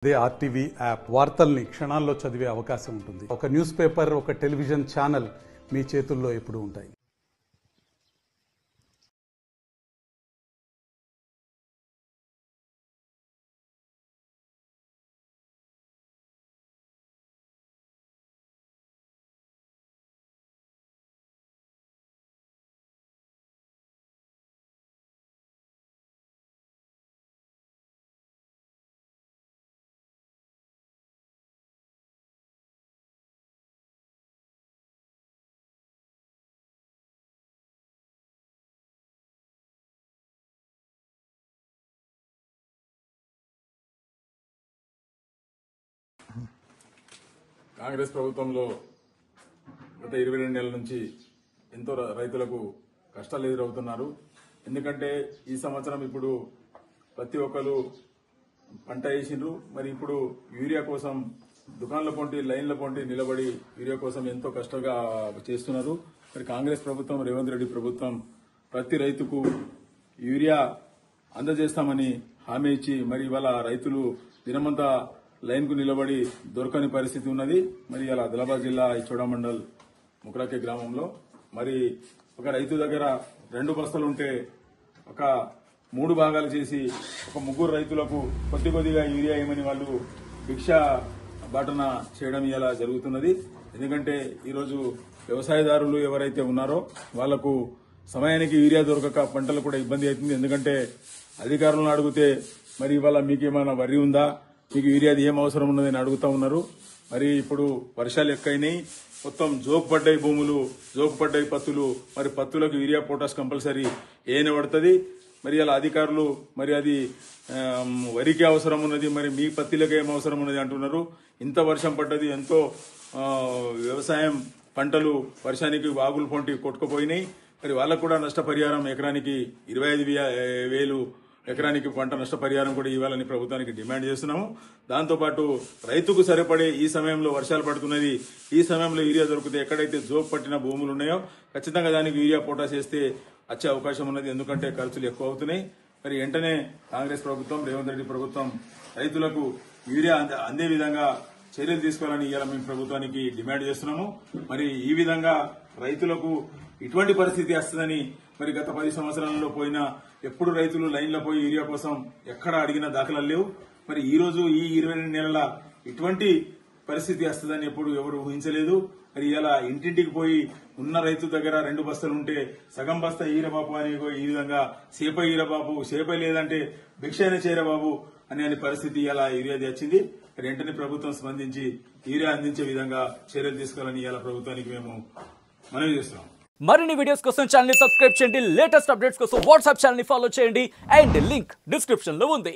అదే RTV app వార్తల్ని క్షణాల్లో చదివే అవకాశం ఉంటుంది. ఒక న్యూస్ పేపర్, ఒక టెలివిజన్ ఛానల్ మీ చేతుల్లో ఎప్పుడూ ఉంటాయి. కాంగ్రెస్ ప్రభుత్వంలో గత 22 నెలల నుంచి ఎంతో రైతులకు కష్టాలు ఎదురవుతున్నారు. ఎందుకంటే ఈ సంవత్సరం ఇప్పుడు ప్రతి ఒక్కరు పంట వేసిండ్రు. మరి ఇప్పుడు యూరియా కోసం దుకాణాల పొంటి లైన్ల పొంటి నిలబడి యూరియా కోసం ఎంతో కష్టంగా చేస్తున్నారు. మరి కాంగ్రెస్ ప్రభుత్వం, రేవంత్ రెడ్డి ప్రభుత్వం ప్రతి రైతుకు యూరియా అందజేస్తామని హామీ ఇచ్చి మరి ఇవాళ రైతులు దినమంతా లైన్ కు నిలబడి దొరకని పరిస్థితి ఉన్నది. మరి ఇలా ఆదిలాబాద్ జిల్లా ఇచ్చోడ మండల్ ముక్రాకే గ్రామంలో మరి ఒక రైతు దగ్గర 2 బస్తాలు ఉంటే ఒక 3 భాగాలు చేసి ఒక 3 రైతులకు కొద్దిగా యూరియా ఇవ్వమని వాళ్ళు భిక్ష బాటన చేయడం ఇలా జరుగుతున్నది. ఎందుకంటే ఈరోజు వ్యవసాయదారులు ఎవరైతే ఉన్నారో వాళ్లకు సమయానికి యూరియా దొరకక పంటలు కూడా ఇబ్బంది అవుతుంది. ఎందుకంటే అధికారులను అడిగితే మరి ఇవాళ మీకేమైనా వరి ఉందా, మీకు యూరియాది ఏం అవసరం ఉన్నదని అడుగుతా ఉన్నారు. మరి ఇప్పుడు వర్షాలు ఎక్కువైనాయి, మొత్తం జోకు పడ్డాయి భూములు, జోకు పడ్డాయి పత్తులు. మరి పత్తులకు యూరియా పొటాష్ కంపల్సరీ ఏనే పడుతుంది. మరి అలా అధికారులు మరి అది వరికి అవసరం ఉన్నది, మరి మీ పత్తిలకు ఏం అవసరం ఉన్నది అంటున్నారు. ఇంత వర్షం పడ్డది, ఎంతో వ్యవసాయం పంటలు వర్షానికి వాగులు పొంటి కొట్టుకుపోయినాయి. మరి వాళ్ళకు కూడా నష్టపరిహారం ఎకరానికి 25,000 ఎకరానికి పంట నష్టపరిహారం కూడా ఇవ్వాలని ప్రభుత్వానికి డిమాండ్ చేస్తున్నాము. దాంతోపాటు రైతుకు సరిపడే ఈ సమయంలో వర్షాలు పడుతున్నది, ఈ సమయంలో యూరియా దొరికితే ఎక్కడైతే జోక్ పట్టిన భూములు ఉన్నాయో ఖచ్చితంగా దానికి యూరియా పొటాష్ వేస్తే వచ్చే అవకాశం ఉన్నది. ఎందుకంటే ఖర్చులు ఎక్కువ అవుతున్నాయి. మరి వెంటనే కాంగ్రెస్ ప్రభుత్వం, రేవంత్ రెడ్డి ప్రభుత్వం రైతులకు యూరియా అందే విధంగా చర్యలు తీసుకోవాలని ఇవాళ మేము ప్రభుత్వానికి డిమాండ్ చేస్తున్నాము. మరి ఈ విధంగా రైతులకు ఇటువంటి పరిస్థితి వస్తుందని మరి గత 10 సంవత్సరాలలో పోయినా ఎప్పుడు రైతులు లైన్లో పోయి యూరియా కోసం ఎక్కడ అడిగిన దాఖలాలు లేవు. మరి ఈ రోజు ఈ 22 నెలల ఇటువంటి పరిస్థితి వస్తుందని ఎప్పుడు ఎవరు ఊహించలేదు. మరి ఇలా ఇంటింటికి పోయి ఉన్న రైతు దగ్గర 2 బస్తాలు ఉంటే సగం బస్తా ఈరబాబు అని ఈ విధంగా సేపై ఈరబాబు, సేపై లేదంటే భిక్ష అయిన చేరబాబు అనే పరిస్థితి ఇలా యూరియాది వచ్చింది. మరి వెంటనే ప్రభుత్వం స్పందించి యూరియా అందించే విధంగా చర్యలు తీసుకోవాలని ఇలా ప్రభుత్వానికి మేము మనవి చేస్తున్నాం. మరిన్ని వీడియోస్ కోసం ఛానల్ ని సబ్స్క్రైబ్ చేయండి. లేటెస్ట్ అప్డేట్స్ కోసం వాట్సాప్ ఛానల్ ని ఫాలో చేయండి. అండ్ లింక్ డిస్క్రిప్షన్ లో ఉంది.